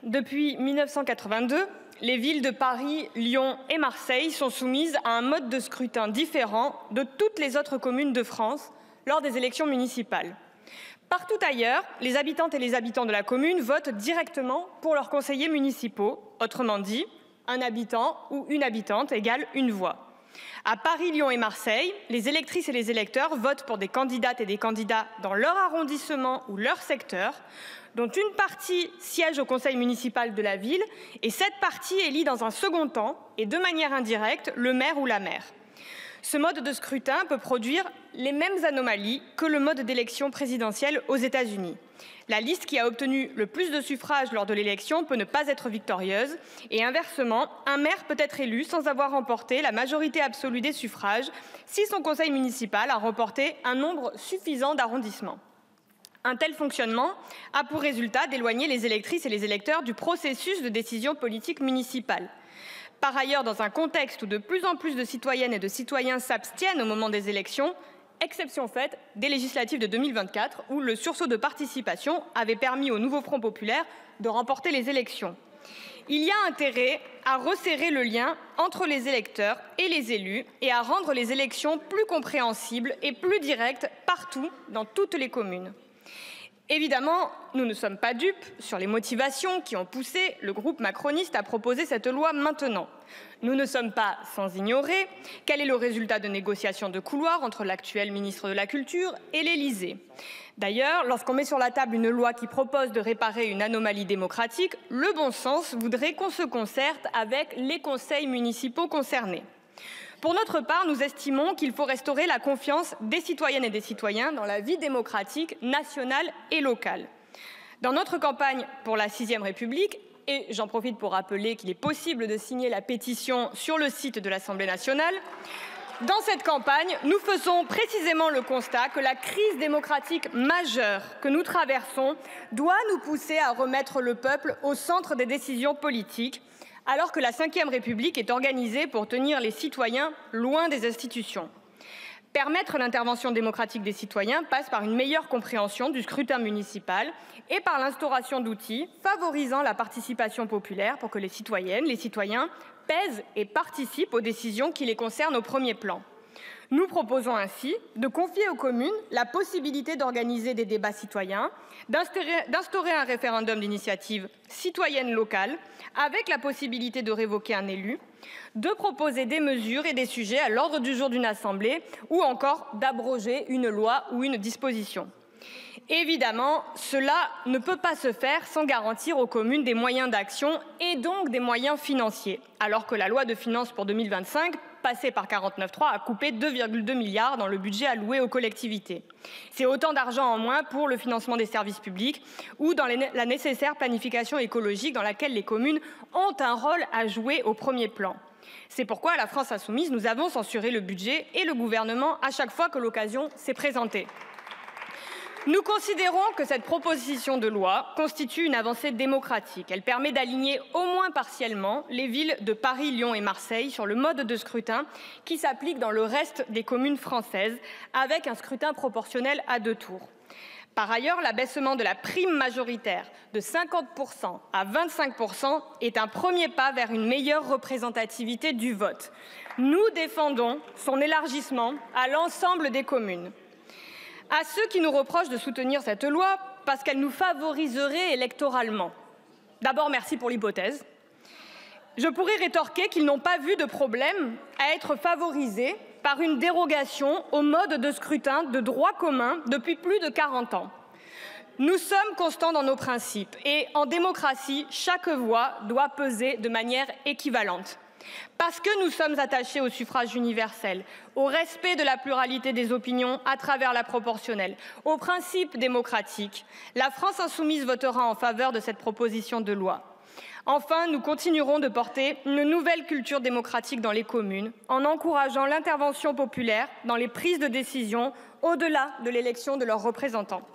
Depuis 1982, les villes de Paris, Lyon et Marseille sont soumises à un mode de scrutin différent de toutes les autres communes de France lors des élections municipales. Partout ailleurs, les habitantes et les habitants de la commune votent directement pour leurs conseillers municipaux. Autrement dit, un habitant ou une habitante égale une voix. À Paris, Lyon et Marseille, les électrices et les électeurs votent pour des candidates et des candidats dans leur arrondissement ou leur secteur, dont une partie siège au conseil municipal de la ville et cette partie élit dans un second temps et de manière indirecte le maire ou la maire. Ce mode de scrutin peut produire les mêmes anomalies que le mode d'élection présidentielle aux États-Unis. La liste qui a obtenu le plus de suffrages lors de l'élection peut ne pas être victorieuse et inversement, un maire peut être élu sans avoir remporté la majorité absolue des suffrages si son conseil municipal a remporté un nombre suffisant d'arrondissements. Un tel fonctionnement a pour résultat d'éloigner les électrices et les électeurs du processus de décision politique municipale. Par ailleurs, dans un contexte où de plus en plus de citoyennes et de citoyens s'abstiennent au moment des élections, exception faite des législatives de 2024 où le sursaut de participation avait permis au nouveau Front populaire de remporter les élections. Il y a intérêt à resserrer le lien entre les électeurs et les élus et à rendre les élections plus compréhensibles et plus directes partout dans toutes les communes. Évidemment, nous ne sommes pas dupes sur les motivations qui ont poussé le groupe macroniste à proposer cette loi maintenant. Nous ne sommes pas sans ignorer quel est le résultat de négociations de couloir entre l'actuel ministre de la Culture et l'Élysée. D'ailleurs, lorsqu'on met sur la table une loi qui propose de réparer une anomalie démocratique, le bon sens voudrait qu'on se concerte avec les conseils municipaux concernés. Pour notre part, nous estimons qu'il faut restaurer la confiance des citoyennes et des citoyens dans la vie démocratique nationale et locale. Dans notre campagne pour la 6e République, et j'en profite pour rappeler qu'il est possible de signer la pétition sur le site de l'Assemblée nationale, dans cette campagne, nous faisons précisément le constat que la crise démocratique majeure que nous traversons doit nous pousser à remettre le peuple au centre des décisions politiques, alors que la 5e République est organisée pour tenir les citoyens loin des institutions. Permettre l'intervention démocratique des citoyens passe par une meilleure compréhension du scrutin municipal et par l'instauration d'outils favorisant la participation populaire pour que les citoyennes, les citoyens pèsent et participent aux décisions qui les concernent au premier plan. Nous proposons ainsi de confier aux communes la possibilité d'organiser des débats citoyens, d'instaurer un référendum d'initiative citoyenne locale avec la possibilité de révoquer un élu, de proposer des mesures et des sujets à l'ordre du jour d'une assemblée ou encore d'abroger une loi ou une disposition. Évidemment, cela ne peut pas se faire sans garantir aux communes des moyens d'action et donc des moyens financiers, alors que la loi de finances pour 2025, passée par 49.3, a coupé 2,2 milliards dans le budget alloué aux collectivités. C'est autant d'argent en moins pour le financement des services publics ou dans la nécessaire planification écologique dans laquelle les communes ont un rôle à jouer au premier plan. C'est pourquoi à la France insoumise, nous avons censuré le budget et le gouvernement à chaque fois que l'occasion s'est présentée. Nous considérons que cette proposition de loi constitue une avancée démocratique. Elle permet d'aligner au moins partiellement les villes de Paris, Lyon et Marseille sur le mode de scrutin qui s'applique dans le reste des communes françaises avec un scrutin proportionnel à 2 tours. Par ailleurs, l'abaissement de la prime majoritaire de 50% à 25% est un premier pas vers une meilleure représentativité du vote. Nous défendons son élargissement à l'ensemble des communes. À ceux qui nous reprochent de soutenir cette loi parce qu'elle nous favoriserait électoralement. D'abord, merci pour l'hypothèse. Je pourrais rétorquer qu'ils n'ont pas vu de problème à être favorisés par une dérogation au mode de scrutin de droit commun depuis plus de 40 ans. Nous sommes constants dans nos principes et en démocratie, chaque voix doit peser de manière équivalente. Parce que nous sommes attachés au suffrage universel, au respect de la pluralité des opinions à travers la proportionnelle, aux principes démocratiques, la France insoumise votera en faveur de cette proposition de loi. Enfin, nous continuerons de porter une nouvelle culture démocratique dans les communes en encourageant l'intervention populaire dans les prises de décision au-delà de l'élection de leurs représentants.